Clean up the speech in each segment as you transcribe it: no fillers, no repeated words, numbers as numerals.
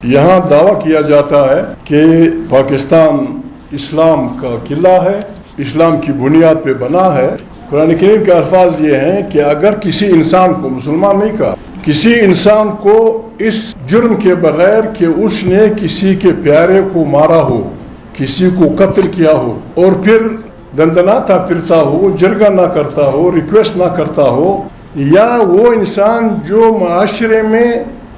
یہاں دعویٰ کیا جاتا ہے کہ پاکستان اسلام کا قلعہ ہے، اسلام کی بنیاد پہ بنا ہے۔ قرآن کریم کے الفاظ یہ ہیں کہ اگر کسی انسان کو، مسلمان نہیں کہا، کسی انسان کو اس جرم کے بغیر کہ اس نے کسی کے پیارے کو مارا ہو، کسی کو قتل کیا ہو، اور پھر دندناتا پھرتا ہو، جرگہ نہ کرتا ہو، ریکویسٹ نہ کرتا ہو، یا وہ انسان جو معاشرے میں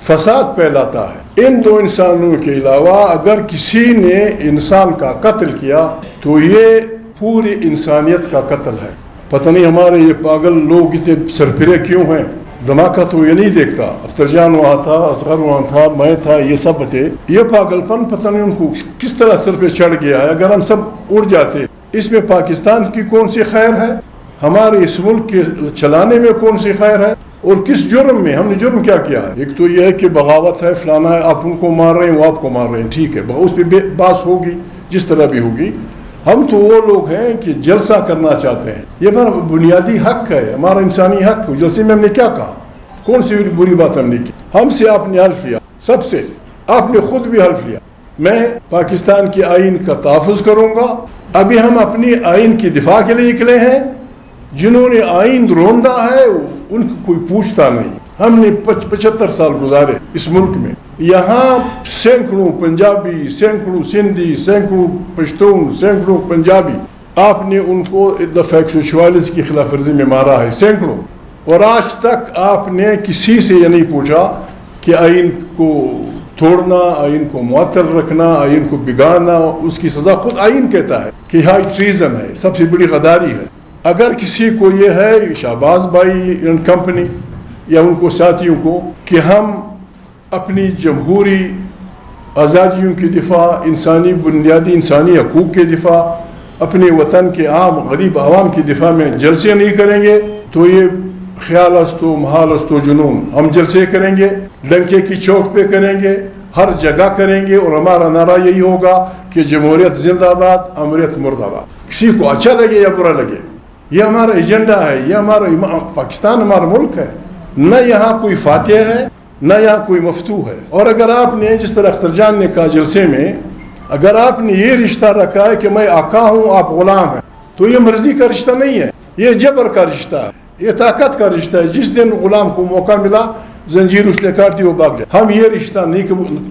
فساد پھیلاتا ہے، ان دو انسانوں کے علاوہ اگر کسی نے انسان کا قتل کیا تو یہ پوری انسانیت کا قتل ہے۔ پتہ نہیں ہمارے یہ پاگل لوگ اتنے سرپرے کیوں ہیں، دھماکہ تو یہ نہیں دیکھتا۔ اختر جان وہاں تھا، اصغر وہاں تھا، میں تھا، یہ سب تھے۔ یہ پاگل پن پتہ نہیں ان کو کس طرح سر پہ چڑھ گیا ہے۔ اگر ہم سب اڑ جاتے، اس میں پاکستان کی کون سی خیر ہے؟ ہمارے اس ملک کے چلانے میں کون سی خیر ہے؟ اور کس جرم میں؟ ہم نے جرم کیا کیا ہے؟ ایک تو یہ ہے کہ بغاوت ہے، فلانا ہے، آپ ان کو مار رہے ہیں، وہ آپ کو مار رہے ہیں، ٹھیک ہے، اس پہ بحث ہوگی جس طرح بھی ہوگی۔ ہم تو وہ لوگ ہیں کہ جلسہ کرنا چاہتے ہیں، یہ ہمارا بنیادی حق ہے، ہمارا انسانی حق ہے۔ جلسے میں ہم نے کیا کہا؟ کون سی بری بات ہم نے کی؟ ہم سے آپ نے حلف لیا، سب سے آپ نے خود بھی حلف لیا، میں پاکستان کے آئین کا تحفظ کروں گا۔ ابھی ہم اپنی آئین کی دفاع کے لیے نکلے ہیں، جنہوں نے آئین روندا ہے ان کو کوئی پوچھتا نہیں۔ ہم نے 75 سال گزارے اس ملک میں، یہاں سینکڑوں پنجابی، سینکڑوں سندھی، سینکڑوں پشتون، سینکڑوں پنجابی، آپ نے ان کو دفعہ 144 کی خلاف ورزی میں مارا ہے، سینکڑوں، اور آج تک آپ نے کسی سے یہ نہیں پوچھا کہ آئین کو توڑنا، آئین کو معطل رکھنا، آئین کو بگاڑنا، اس کی سزا خود آئین کہتا ہے کہ ہائی ٹریزن ہے، سب سے بڑی غداری ہے۔ اگر کسی کو یہ ہے، شہباز بھائی اینڈ کمپنی یا ان کو ساتھیوں کو، کہ ہم اپنی جمہوری آزادیوں کی دفاع، انسانی بنیادی انسانی حقوق کے دفاع، اپنے وطن کے عام غریب عوام کی دفاع میں جلسے نہیں کریں گے تو یہ خیال استو محال استو جنون۔ ہم جلسے کریں گے، ڈنکے کی چوک پہ کریں گے، ہر جگہ کریں گے، اور ہمارا نعرہ یہی ہوگا کہ جمہوریت زندہ باد، امریت مرد آباد۔ کسی کو اچھا لگے یا برا لگے، یہ ہمارا ایجنڈا ہے، یہ ہمارا پاکستان ہمارا ملک ہے، نہ یہاں کوئی فاتح ہے نہ یہاں کوئی مفتوح ہے۔ اور اگر آپ نے، جس طرح اختر جان نے کہا جلسے میں، اگر آپ نے یہ رشتہ رکھا ہے کہ میں آقا ہوں آپ غلام ہیں، تو یہ مرضی کا رشتہ نہیں ہے، یہ جبر کا رشتہ ہے، یہ طاقت کا رشتہ ہے۔ جس دن غلام کو موقع ملا، زنجیر اس نے کاٹ دی، وہ بھاگ جائے۔ ہم یہ رشتہ نہیں،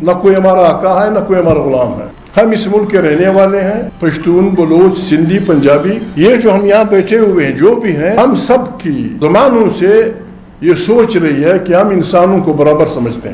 نہ کوئی ہمارا آقا ہے نہ کوئی ہمارا غلام ہے۔ ہم اس ملک کے رہنے والے ہیں، پشتون، بلوچ، سندھی، پنجابی، یہ جو ہم یہاں بیٹھے ہوئے ہیں جو بھی ہیں، ہم سب کی زمانوں سے یہ سوچ رہی ہے کہ ہم انسانوں کو برابر سمجھتے ہیں۔